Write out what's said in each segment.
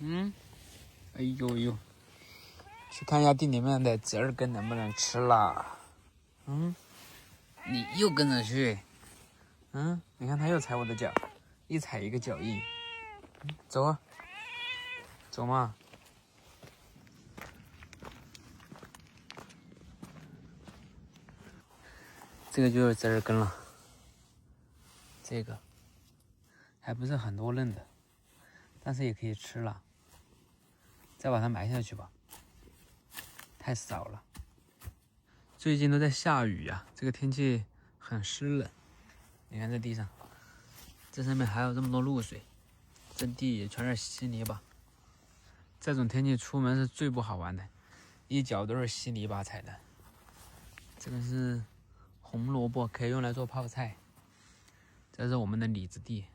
哎呦呦，去看一下地里面的折耳根能不能吃啦。你又跟着去。你看他又踩我的脚，一踩一个脚印。走啊，走嘛。这个就是折耳根了，这个还不是很多嫩的，但是也可以吃了。再把它埋下去吧，太少了。最近都在下雨呀，这个天气很湿冷。你看这地上，这上面还有这么多露水，这地也全是稀泥巴。这种天气出门是最不好玩的，一脚都是稀泥巴踩的。这个是红萝卜，可以用来做泡菜。这是我们的李子地，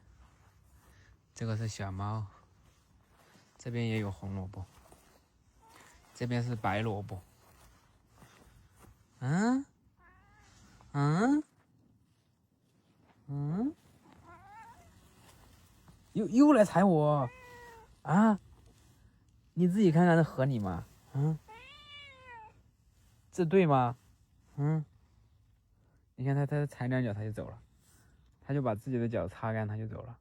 这个是小猫，这边也有红萝卜，这边是白萝卜。又来踩我啊！你自己看看这合理吗？这对吗？你看他踩两脚他就走了，他就把自己的脚擦干他就走了。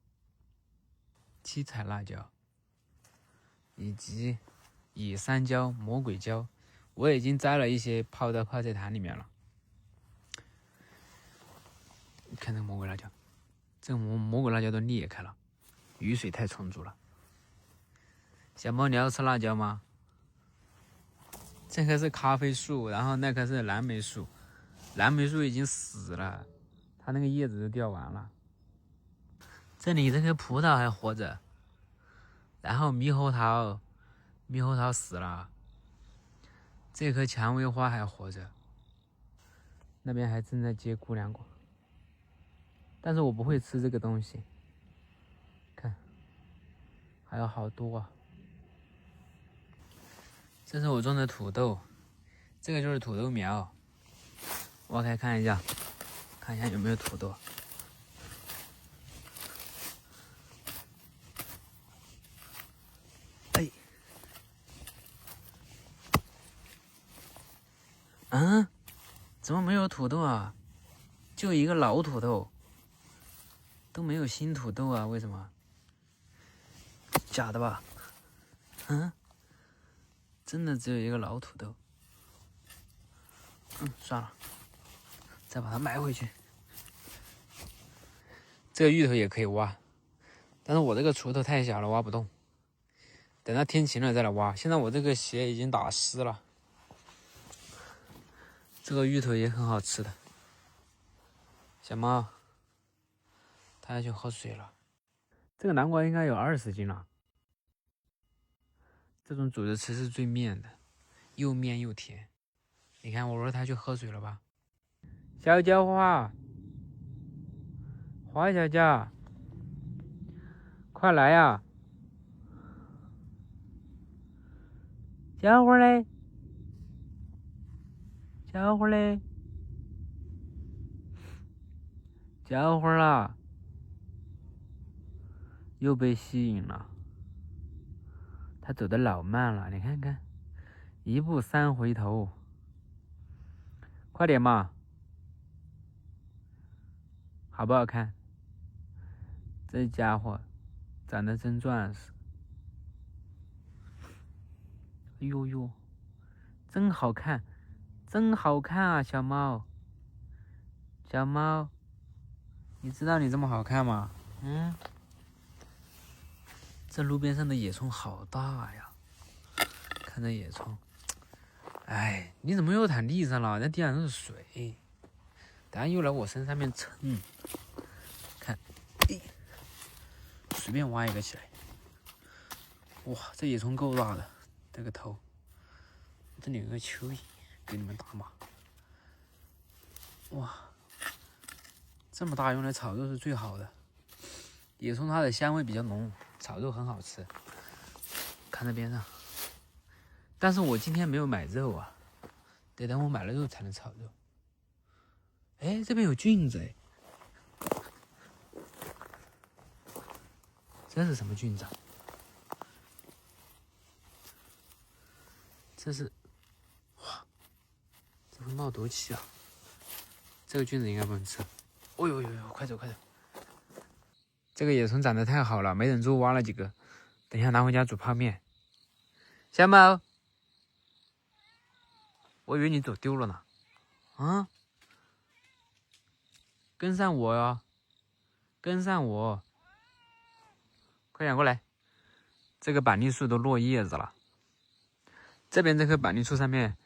七彩辣椒以及野山椒、魔鬼椒，我已经摘了一些泡到泡菜坛里面了。你看这个魔鬼辣椒，这个魔鬼辣椒都裂开了，雨水太充足了。小猫，你要吃辣椒吗？这棵是咖啡树，然后那棵是蓝莓树，蓝莓树已经死了，它那个叶子都掉完了。这里这棵葡萄还活着，然后猕猴桃死了，这棵蔷薇花还活着，那边还正在结姑娘果，但是我不会吃这个东西。看，还有好多啊。这是我种的土豆，这个就是土豆苗，挖开看一下，看一下有没有土豆。怎么没有土豆啊？就一个老土豆，都没有新土豆啊？为什么？假的吧？真的只有一个老土豆。算了，再把它埋回去。这个芋头也可以挖，但是我这个锄头太小了，挖不动。等到天晴了再来挖。现在我这个鞋已经打湿了。这个芋头也很好吃的。小猫，它要去喝水了。这个南瓜应该有20斤了。这种煮着吃是最面的，又面又甜。你看，我说它去喝水了吧？小娇花，花小娇，快来呀！小花嘞，小花嘞，小花啦，又被吸引了。它走的老慢了，你看看，一步三回头。快点嘛，好不好看？这家伙长得真壮实。哎呦呦，真好看，真好看啊！小猫，小猫，你知道你这么好看吗？这路边上的野葱好大呀！看这野葱，哎，你怎么又躺地上了？那地上都是水，等下又来我身上面蹭。看，随便挖一个起来。哇，这野葱够大的，这个头。这里有个蚯蚓，给你们打码。哇，这么大，用来炒肉是最好的。野葱它的香味比较浓，炒肉很好吃。看这边上，但是我今天没有买肉啊，得等我买了肉才能炒肉。哎，这边有菌子哎，这是什么菌子啊？这是，哇，这会冒毒气啊！这个菌子应该不能吃。哦呦呦呦，快走快走！这个野葱长得太好了，没忍住挖了几个，等一下拿回家煮泡面。小猫，我以为你走丢了呢。啊，跟上我哟，跟上我，快点过来！这个板栗树都落叶子了。这边这棵板栗树上面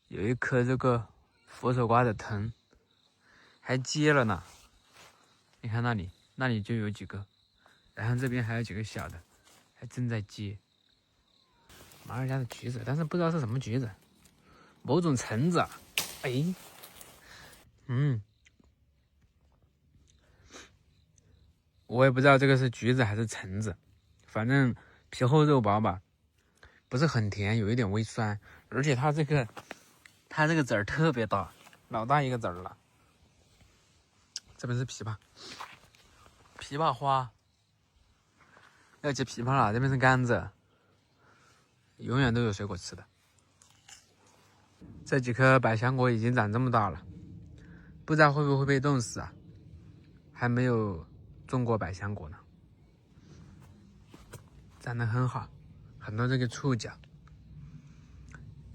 有一颗这个佛手瓜的藤，还结了呢。你看那里就有几个，然后这边还有几个小的，还正在结。马尔家的橘子，但是不知道是什么橘子，某种橙子。哎，我也不知道这个是橘子还是橙子，反正皮厚肉薄吧，不是很甜，有一点微酸，而且它这个籽儿特别大，老大一个籽儿了。这边是枇杷，枇杷花要结枇杷了，这边是甘蔗，永远都有水果吃的。这几颗百香果已经长这么大了，不知道会不会被冻死啊？还没有种过百香果呢，长得很好，很多这个触角。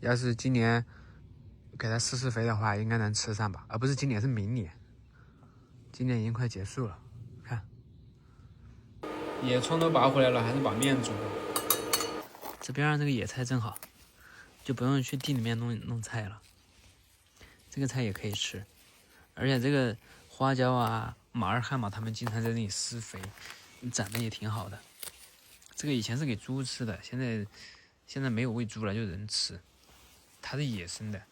要是今年给它施肥的话，应该能吃上吧？而不是今年，是明年。今年已经快结束了，看，野葱都拔回来了，还是把面煮了。这边上这个野菜正好，就不用去地里面弄菜了。这个菜也可以吃，而且这个花椒啊、马尔汉堡他们经常在这里施肥，长得也挺好的。这个以前是给猪吃的，现在没有喂猪了，就人吃。它是野生的。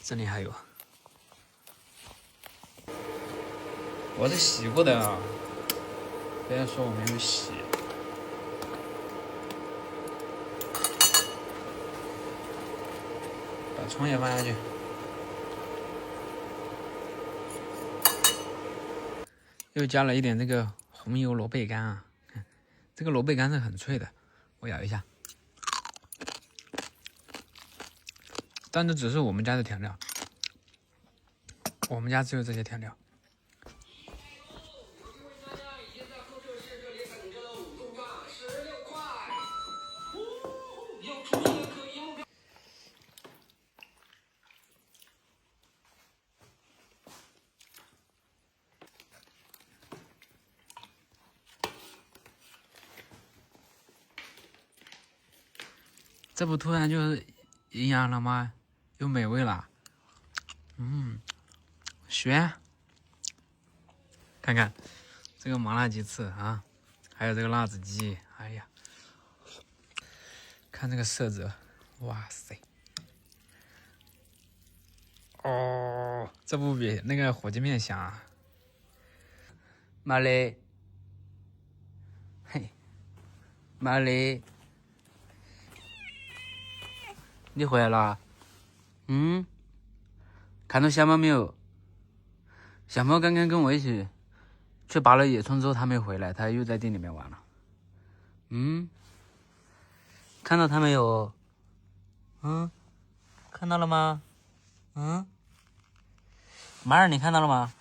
这里还有，我是洗过的啊，不要说我没有洗。把葱也放下去。又加了一点这个红油萝卜干啊，看这个萝卜干是很脆的，我咬一下。但这只是我们家的调料，我们家只有这些调料。这不突然就营养了吗？又美味了。选，看看这个麻辣鸡翅啊，还有这个辣子鸡，哎呀，看这个色泽，哇塞！哦，这不比那个火鸡面香啊？马雷，嘿，马雷。你回来了？看到小猫没有？小猫刚刚跟我一起去拔了野葱之后，它没回来，它又在地里面玩了。看到它没有？看到了吗？马尔，你看到了吗？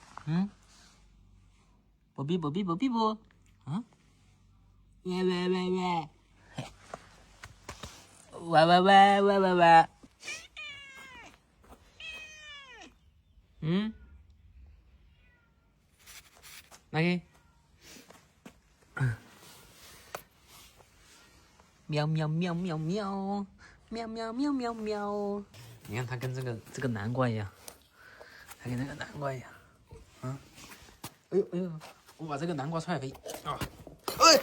宝贝宝贝宝贝不？喂喂喂喂，喂喂喂喂喂喂。来给。喵喵喵喵喵，喵喵喵喵喵。你看它跟这个南瓜一样，它跟那个南瓜一样。哎呦哎呦，我把这个南瓜踹飞啊！哎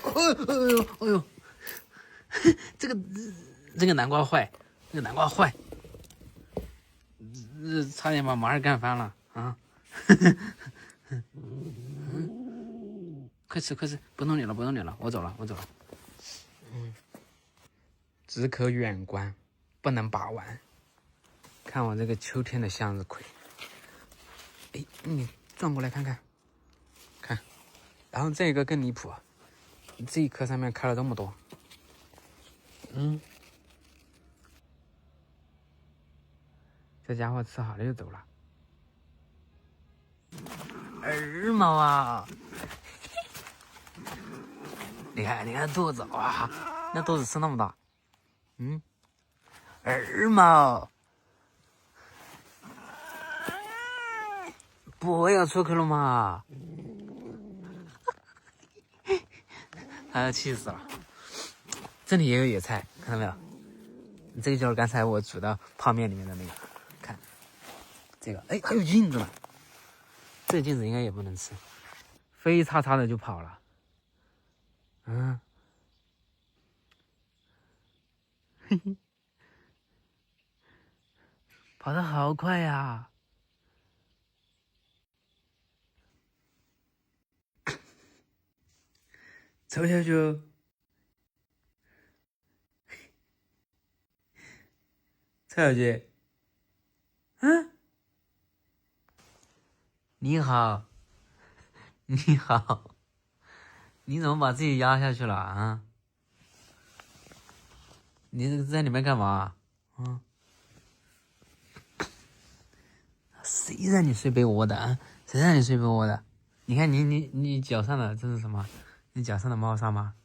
呦，这个南瓜坏，这个南瓜坏，差点把马尔干翻了啊！快吃快吃，不弄你了不弄你了，我走了。只可远观，不能把玩。看我这个秋天的向日葵，哎，你转过来看看，看，然后这个更离谱，这一棵上面开了这么多，这家伙吃好了就走了。二毛啊！你看肚子，哇，那肚子吃那么大，二毛，不要出口了嘛！他要气死了。这里也有野菜，看到没有？这个就是刚才我煮的泡面里面的那个，看这个，哎，还有镜子呢。这个镜子应该也不能吃，飞叉叉的就跑了。嘿嘿，跑得好快呀！臭小猪，臭小猪，你好，你好，你怎么把自己压下去了啊？你在里面干嘛？谁让你睡被窝的啊？谁让你睡被窝的？你看你脚上的这是什么？你脚上的猫砂吗？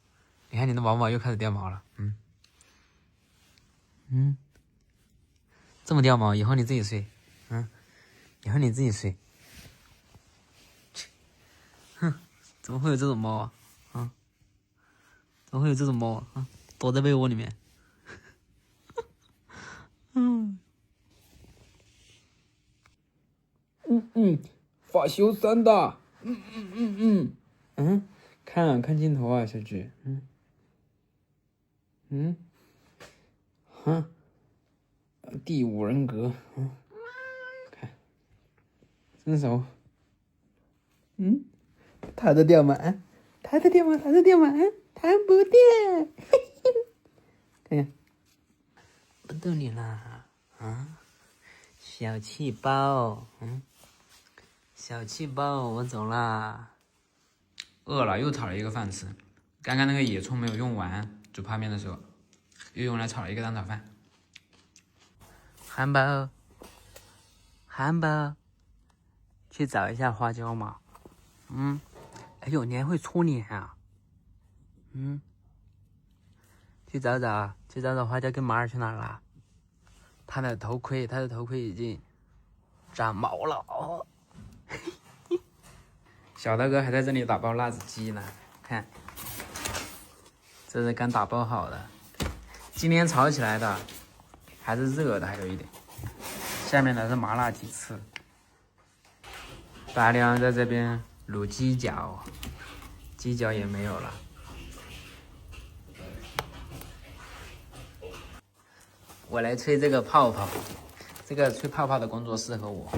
你看你的毛又开始掉毛了，这么掉毛，以后你自己睡，以后你自己睡。哼，怎么会有这种猫啊？怎么会有这种猫啊？躲在被窝里面。发修三的，看镜头啊，小菊，第五人格，看，伸手，弹得掉吗？弹得掉吗？弹得掉吗？弹不掉，看看，不逗你啦，小气包，小气包，我走啦。饿了，又炒了一个饭吃。刚刚那个野葱没有用完，煮泡面的时候，又用来炒了一个蛋炒饭。汉堡，汉堡，去找一下花椒嘛。哎呦，你还会搓脸啊？去找找花椒跟马尔去哪儿了？他的头盔已经长毛了哦。小大哥还在这里打包辣子鸡呢，看，这是刚打包好的，今天炒起来的，还是热的，还有一点。下面的是麻辣鸡翅，大量在这边卤鸡脚，鸡脚也没有了。我来吹这个泡泡，这个吹泡泡的工作适合我。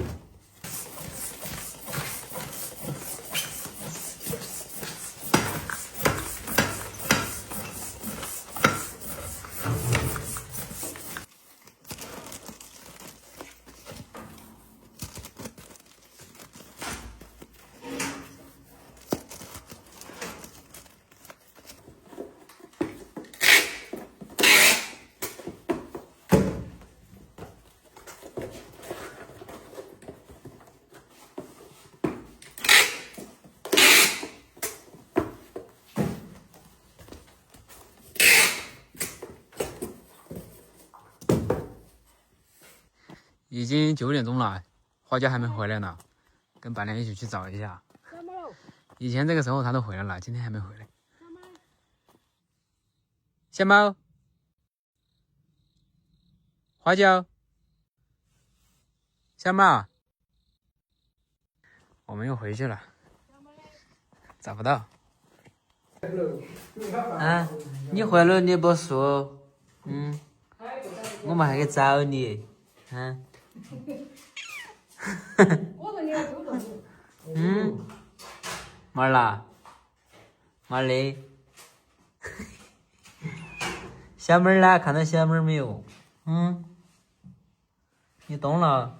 已经9点钟了，花椒还没回来呢，跟板娘一起去找一下。以前这个时候他都回来了，今天还没回来。小猫，花椒，小猫，我们又回去了，找不到。你回来你不说，我们还去找你，妈儿啦，妈嘞，小妹儿啦，看到小妹儿没有？你懂了？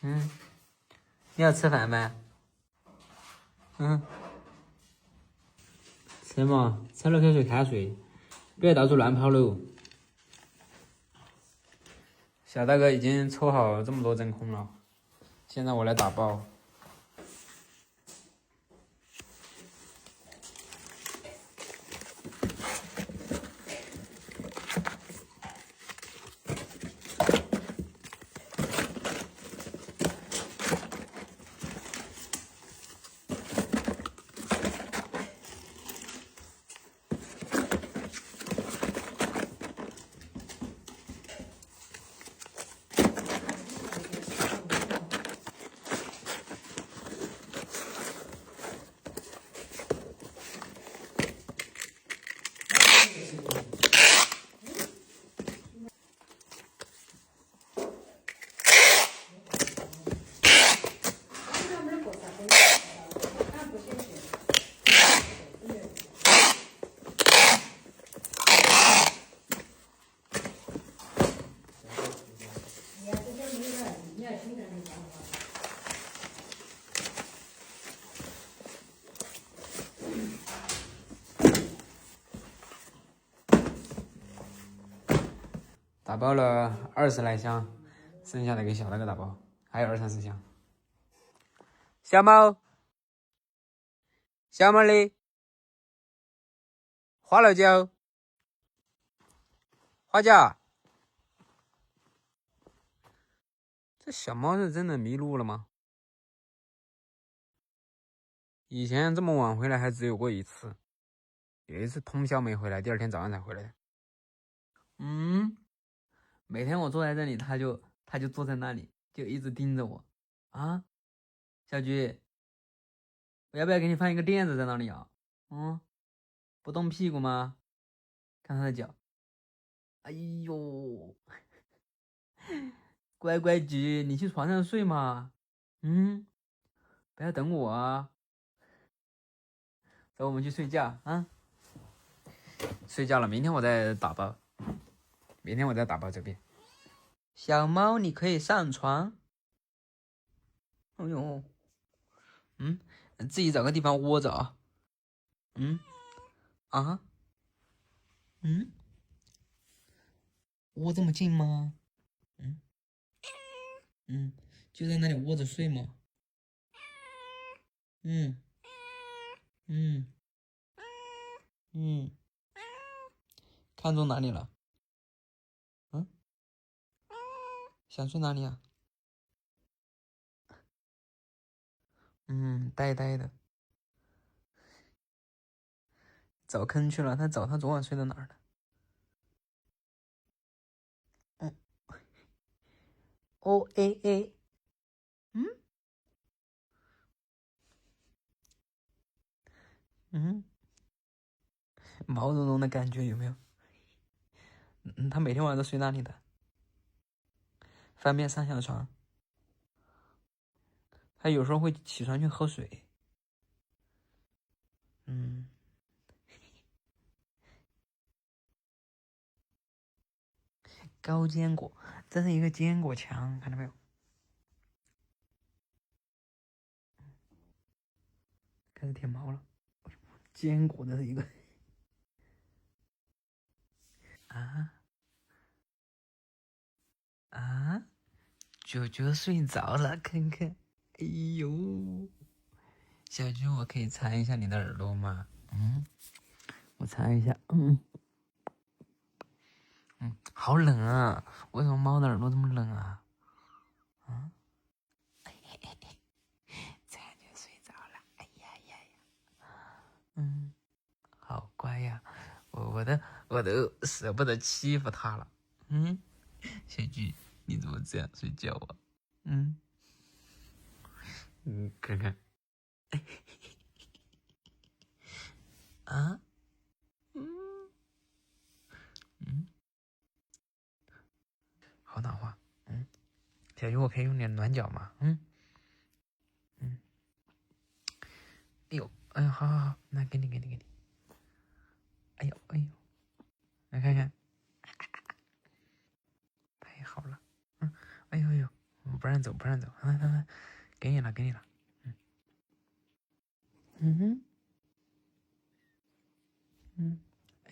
你要吃饭吗？吃嘛，吃了开水看睡，不要到处乱跑喽。小大哥已经抽好这么多真空了，现在我来打包。打包了20来箱，剩下的给小大哥打包，还有20-30箱。小猫，小猫哩，花了椒，花椒。这小猫是真的迷路了吗？以前这么晚回来还只有过一次，有一次通宵没回来，第二天早上才回来的。每天我坐在这里，他就坐在那里，就一直盯着我。啊，小菊，我要不要给你放一个垫子在那里啊？不动屁股吗？看他的脚。哎呦，乖乖菊，你去床上睡嘛。不要等我啊。走，我们去睡觉啊。睡觉了，明天我再打包。这边。小猫，你可以上床。哎呦，自己找个地方窝着啊。窝这么近吗？就在那里窝着睡吗？看中哪里了？想睡哪里啊？呆呆的，找坑去了。他找他昨晚睡在哪儿的？毛茸茸的感觉有没有？他每天晚上都睡那里的，翻遍上下床。他有时候会起床去喝水。高坚果，这是一个坚果墙，看到没有？开始舔毛了。坚果，这是一个。九九睡着了，看看。哎呦，小菊，我可以擦一下你的耳朵吗？我擦一下。好冷啊！为什么猫的耳朵这么冷啊？这样就睡着了。哎呀呀呀！好乖呀，我都舍不得欺负它了。小菊，你怎么这样睡觉啊？看看。好暖和。小菊，我可以用点暖脚吗？哎呦，好，那给你。哎呦，来看看。太好了。哎呦，不让走，来，给你了。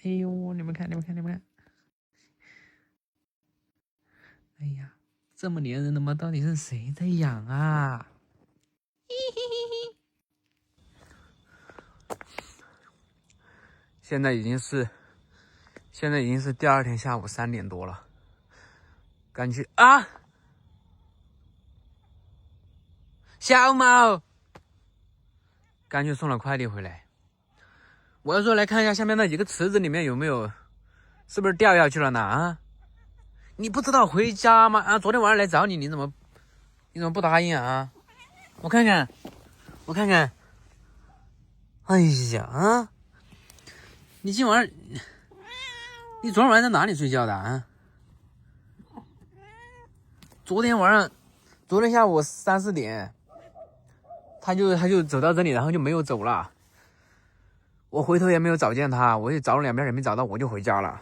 哎呦，你们看。哎呀。这么粘人的猫到底是谁在养啊？现在已经是第二天下午3点多了，赶紧啊！小猫，赶紧送了快递回来。我要说来看一下下面那几个池子里面有没有，是不是掉下去了呢？啊！你不知道回家吗？啊！昨天晚上来找你，你怎么不答应啊？我看看，哎呀啊！你昨天晚上在哪里睡觉的啊？昨天下午3、4点，他就走到这里，然后就没有走了。我回头也没有找见他，我也找了2遍也没找到，我就回家了。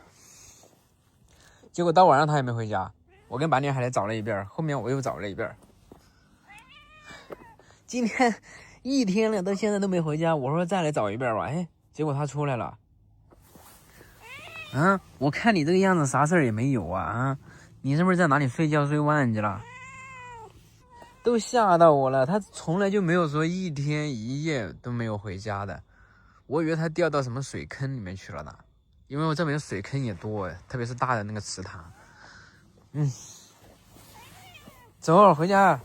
结果到晚上他也没回家，我跟白莲还来找了一遍，后面我又找了一遍。今天1天了，到现在都没回家，我说再来找一遍吧，哎，结果他出来了。啊，我看你这个样子啥事儿也没有啊，你是不是在哪里睡觉睡忘记了？都吓到我了，他从来就没有说1天1夜都没有回家的，我以为他掉到什么水坑里面去了呢，因为我这边水坑也多，特别是大的那个池塘。走，回家，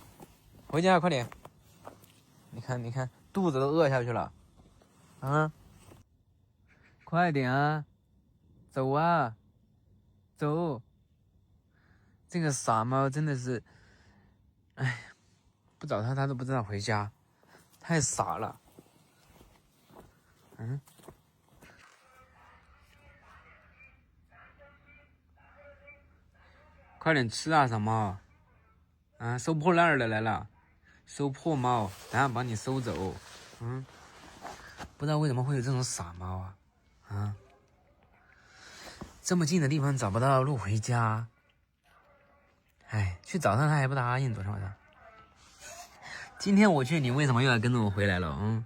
快点！你看，肚子都饿下去了，啊，快点啊，走啊，走！这个傻猫真的是，哎，不找他都不知道回家，太傻了。快点吃啊，傻猫！啊，收破烂的来了，收破猫，等下把你收走。不知道为什么会有这种傻猫啊？啊，这么近的地方找不到路回家，哎，去找他还不答应。昨天晚上，今天我去，你为什么又要跟着我回来了？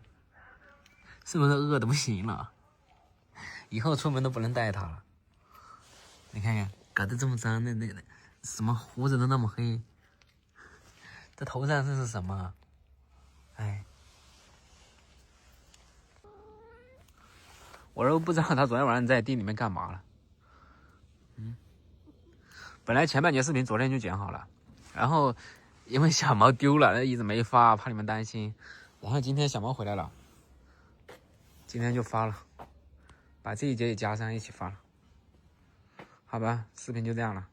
是不是饿的不行了？以后出门都不能带它了。你看看，搞得这么脏，那什么胡子都那么黑，这头上这是什么？哎，我都不知道他昨天晚上在地里面干嘛了。本来前半截视频昨天就剪好了，然后因为小猫丢了，一直没发，怕你们担心。然后今天小猫回来了，今天就发了，把这一节也加上一起发了。好吧，视频就这样了。